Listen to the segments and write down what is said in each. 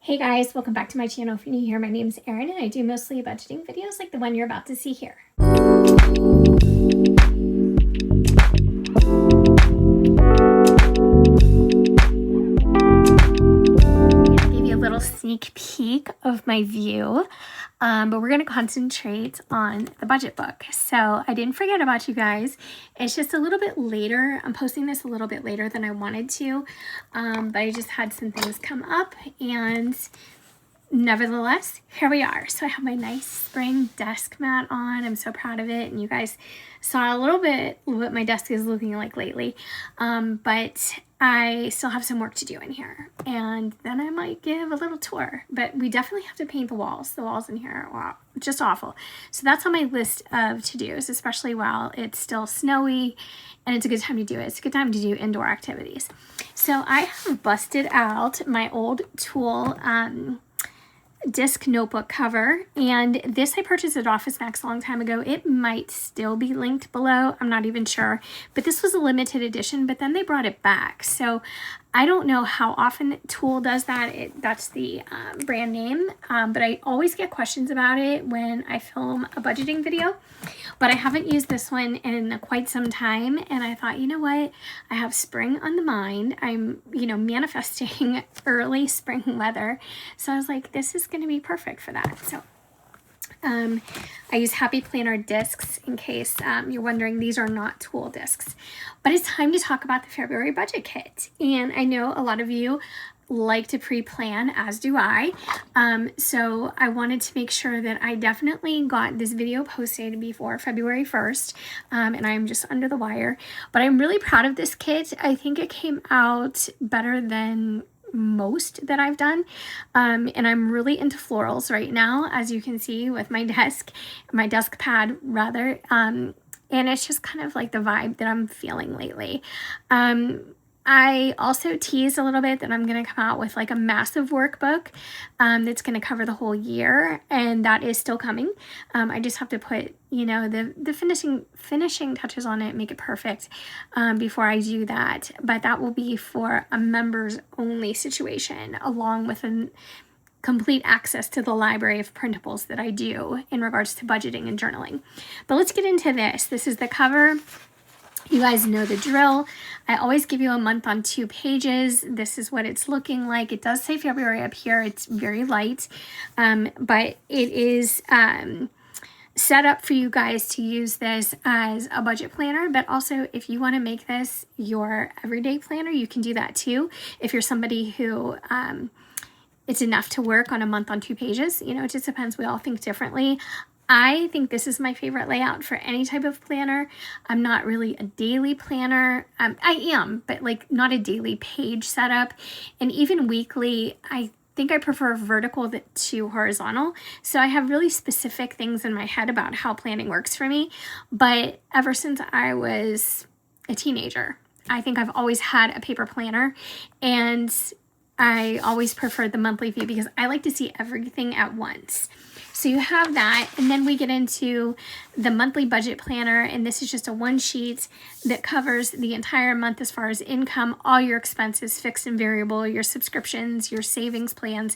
Hey guys, welcome back to my channel. If you're new here, my name is Erin and I do mostly budgeting videos like the one you're about to see here. I'll give you a little sneak peek of my view, but we're going to concentrate on the budget book. So I didn't forget about you guys. It's just a little bit later. I'm posting this a little bit later than I wanted to, but I just had some things come up and nevertheless, here we are. So I have my nice spring desk mat on. I'm so proud of it. And you guys saw a little bit what my desk is looking like lately. But I still have some work to do in here. And then I might give a little tour. But we definitely have to paint the walls. The walls in here are just awful. So that's on my list of to-dos, especially while it's still snowy and it's a good time to do it. It's a good time to do indoor activities. So I have busted out my old Tool disc notebook cover, and this I purchased at Office Max a long time ago. It might still be linked below, I'm not even sure, but this was a limited edition, but then they brought it back. So I don't know how often Tool does that. That's the brand name, but I always get questions about it when I film a budgeting video. But I haven't used this one in quite some time, and I thought, you know what? I have spring on the mind. I'm, manifesting early spring weather. So I was like, this is going to be perfect for that. So I use Happy Planner discs in case you're wondering. These are not Tool discs. But it's time to talk about the February budget kit. And I know a lot of you like to pre-plan, as do I. So I wanted to make sure that I definitely got this video posted before February 1st. And I'm just under the wire. But I'm really proud of this kit. I think it came out better than most that I've done, and I'm really into florals right now, as you can see with my desk pad rather, and it's just kind of like the vibe that I'm feeling lately. I also teased a little bit that I'm going to come out with like a massive workbook that's going to cover the whole year, and that is still coming. I just have to put, the finishing touches on it, make it perfect before I do that. But that will be for a members only situation, along with complete access to the library of printables that I do in regards to budgeting and journaling. But let's get into this. This is the cover. You guys know the drill. I always give you a month on 2 pages. This is what it's looking like. It does say February up here. It's very light, but it is set up for you guys to use this as a budget planner. But also, if you want to make this your everyday planner, you can do that too. If you're somebody who it's enough to work on a month on 2 pages, it just depends. We all think differently. I think this is my favorite layout for any type of planner. I'm not really a daily planner. I am, but like not a daily page setup. And even weekly, I think I prefer vertical to horizontal. So I have really specific things in my head about how planning works for me. But ever since I was a teenager, I think I've always had a paper planner, and I always preferred the monthly view because I like to see everything at once. So you have that, and then we get into the monthly budget planner, and this is just a one sheet that covers the entire month as far as income, all your expenses, fixed and variable, your subscriptions, your savings plans,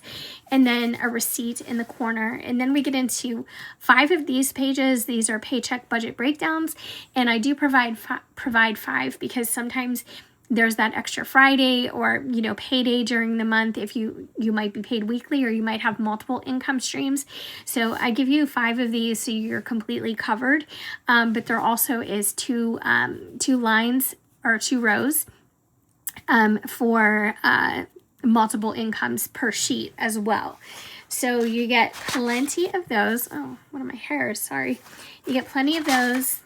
and then a receipt in the corner. And then we get into 5 of these pages. These are paycheck budget breakdowns, and I do provide 5 because sometimes there's that extra Friday or, payday during the month. If you might be paid weekly, or you might have multiple income streams. So I give you 5 of these so you're completely covered. But there also is 2 lines or 2 rows for multiple incomes per sheet as well. So you get plenty of those. Oh, one of my hairs, sorry. You get plenty of those.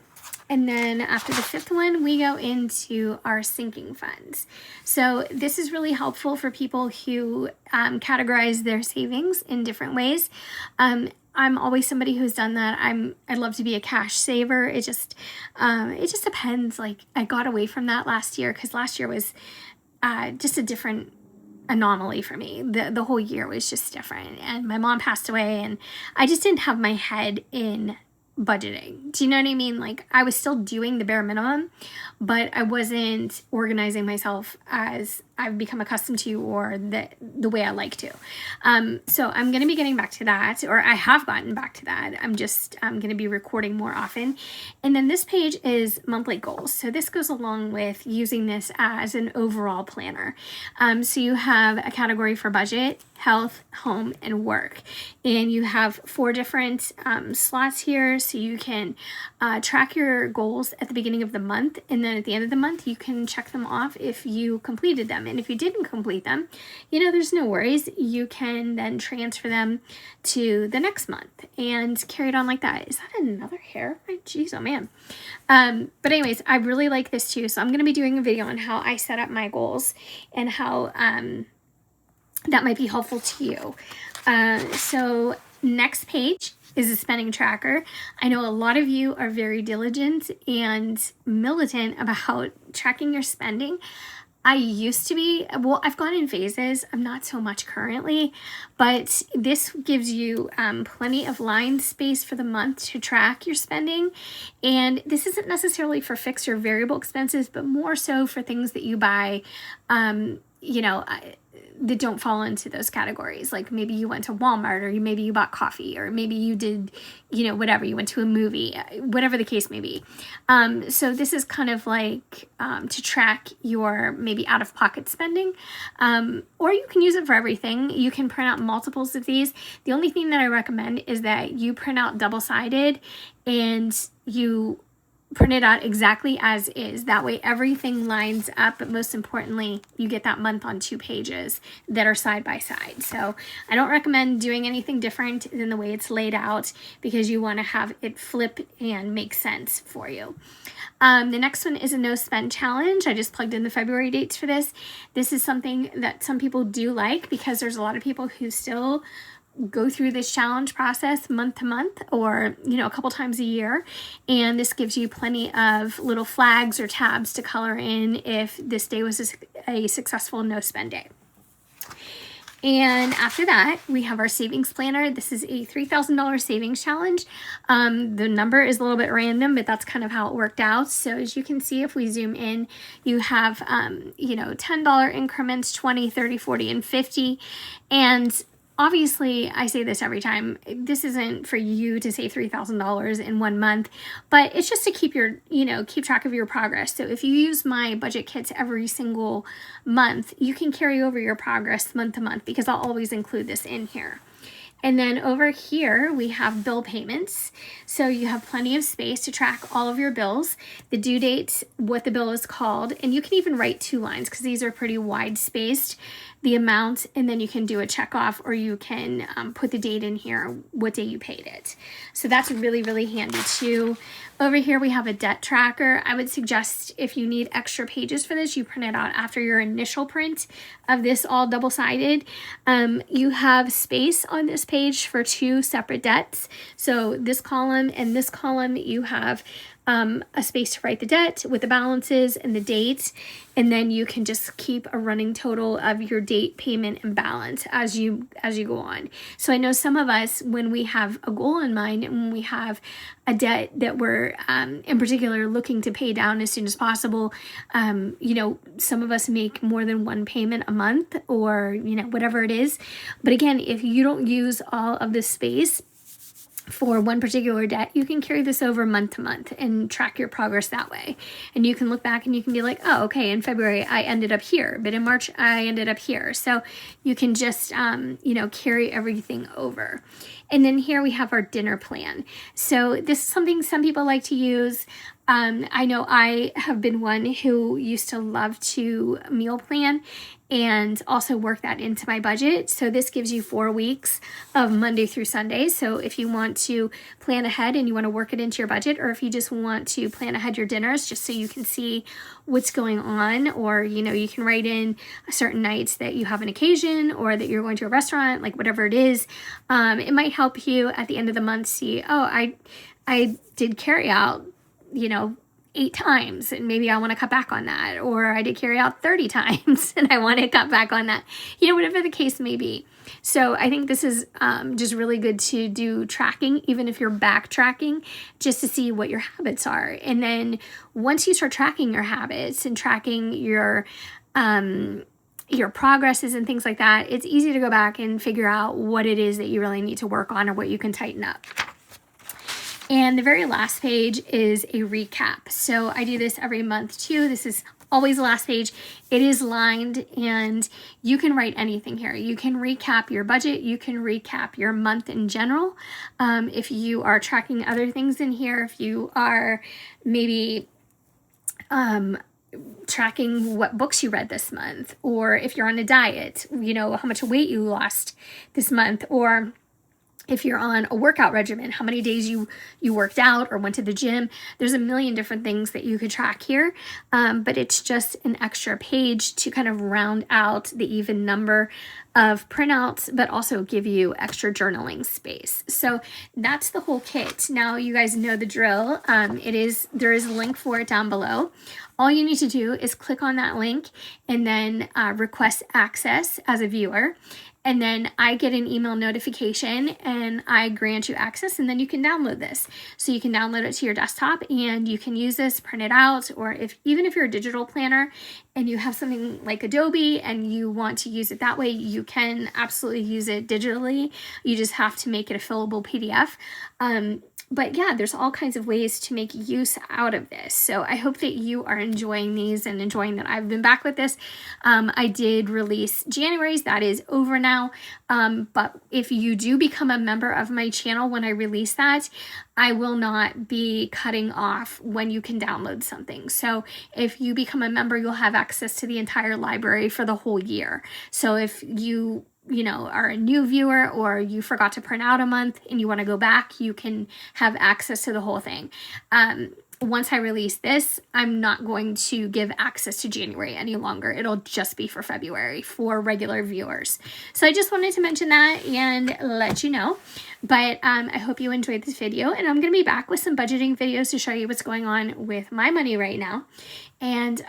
And then after the 5th one, we go into our sinking funds. So this is really helpful for people who categorize their savings in different ways. I'm always somebody who's done that. I'd love to be a cash saver. It just depends. Like, I got away from that last year because last year was just a different anomaly for me. The whole year was just different. And my mom passed away, and I just didn't have my head in budgeting. Do you know what I mean? Like, I was still doing the bare minimum, but I wasn't organizing myself as I've become accustomed to or the way I like to. So I'm going to be getting back to that, or I have gotten back to that. I'm going to be recording more often. And then this page is monthly goals. So this goes along with using this as an overall planner. So you have a category for budget, health, home, and work. And you have 4 different slots here, so you can track your goals at the beginning of the month, and then at the end of the month you can check them off if you completed them. And if you didn't complete them, there's no worries. You can then transfer them to the next month and carry it on like that. Is that another hair? Jeez, oh man. But anyways, I really like this too, so I'm going to be doing a video on how I set up my goals and how that might be helpful to you. So next page is a spending tracker. I know a lot of you are very diligent and militant about tracking your spending. I used to be, well, I've gone in phases. I'm not so much currently, but this gives you plenty of line space for the month to track your spending. And this isn't necessarily for fixed or variable expenses, but more so for things that you buy, that don't fall into those categories. Like maybe you went to Walmart, or maybe you bought coffee, or maybe you did, whatever, you went to a movie, whatever the case may be. So this is kind of like to track your maybe out-of-pocket spending, or you can use it for everything. You can print out multiples of these. The only thing that I recommend is that you print out double-sided and you print it out exactly as is. That way everything lines up, but most importantly, you get that month on 2 pages that are side by side. So I don't recommend doing anything different than the way it's laid out, because you want to have it flip and make sense for you. The next one is a no spend challenge. I just plugged in the February dates for this. This is something that some people do like, because there's a lot of people who still go through this challenge process month to month, or a couple times a year, and this gives you plenty of little flags or tabs to color in if this day was a successful no spend day. And after that, we have our savings planner. This is a $3,000 savings challenge. The number is a little bit random, but that's kind of how it worked out. So as you can see, if we zoom in, you have $10 increments, 20, 30, 40, and 50. And obviously, I say this every time, this isn't for you to save $3,000 in 1 month, but it's just to keep keep track of your progress. So if you use my budget kits every single month, you can carry over your progress month to month, because I'll always include this in here. And then over here, we have bill payments. So you have plenty of space to track all of your bills, the due date, what the bill is called, and you can even write 2 lines, because these are pretty wide spaced, the amount, and then you can do a check off, or you can put the date in here, what day you paid it. So that's really, really handy too. Over here, we have a debt tracker. I would suggest if you need extra pages for this, you print it out after your initial print of this all double-sided. You have space on this page for 2 separate debts. So this column and this column, you have a space to write the debt with the balances and the dates, and then you can just keep a running total of your date, payment, and balance as you go on. So I know some of us, when we have a goal in mind and when we have a debt that we're in particular looking to pay down as soon as possible, some of us make more than 1 payment a month, or whatever it is. But again, if you don't use all of this space for one particular debt, you can carry this over month to month and track your progress that way. And you can look back and you can be like, oh, okay, in February I ended up here, but in March I ended up here. So you can just, carry everything over. And then here we have our dinner plan. So this is something some people like to use. I know I have been one who used to love to meal plan and also work that into my budget. So this gives you 4 weeks of Monday through Sunday. So if you want to plan ahead and you want to work it into your budget, or if you just want to plan ahead your dinners just so you can see what's going on, or you can write in certain nights that you have an occasion or that you're going to a restaurant, like whatever it is, it might help you at the end of the month see, oh, I did carry out 8 times, and maybe I want to cut back on that, or I did carry out 30 times and I want to cut back on that, whatever the case may be. So I think this is just really good to do tracking, even if you're backtracking, just to see what your habits are. And then once you start tracking your habits and tracking your your progresses and things like that, it's easy to go back and figure out what it is that you really need to work on or what you can tighten up. And the very last page is a recap. So I do this every month too. This is always the last page. It is lined and you can write anything here. You can recap your budget. You can recap your month in general. If you are tracking other things in here, if you are maybe tracking what books you read this month, or if you're on a diet, you know, how much weight you lost this month, or if you're on a workout regimen, how many days you worked out or went to the gym. There's a million different things that you could track here, but it's just an extra page to kind of round out the even number of printouts, but also give you extra journaling space. So that's the whole kit. Now you guys know the drill. There is a link for it down below. All you need to do is click on that link and then request access as a viewer. And then I get an email notification and I grant you access, and then you can download this. So you can download it to your desktop and you can use this, print it out, or even if you're a digital planner and you have something like Adobe and you want to use it that way, you can absolutely use it digitally. You just have to make it a fillable PDF. But yeah, there's all kinds of ways to make use out of this. So I hope that you are enjoying these and enjoying that I've been back with this. I did release January's, that is over now. But if you do become a member of my channel when I release that, I will not be cutting off when you can download something. So if you become a member, you'll have access to the entire library for the whole year. So if you are a new viewer or you forgot to print out a month and you want to go back, you can have access to the whole thing. Once I release this, I'm not going to give access to January any longer. It'll just be for February for regular viewers. So I just wanted to mention that and let you know. But I hope you enjoyed this video, and I'm going to be back with some budgeting videos to show you what's going on with my money right now. And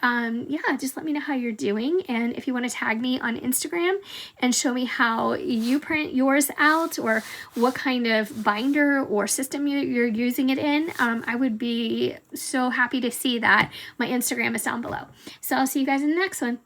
yeah, just let me know how you're doing. And if you want to tag me on Instagram and show me how you print yours out or what kind of binder or system you're using it in, I would be so happy to see that. My Instagram is down below. So I'll see you guys in the next one.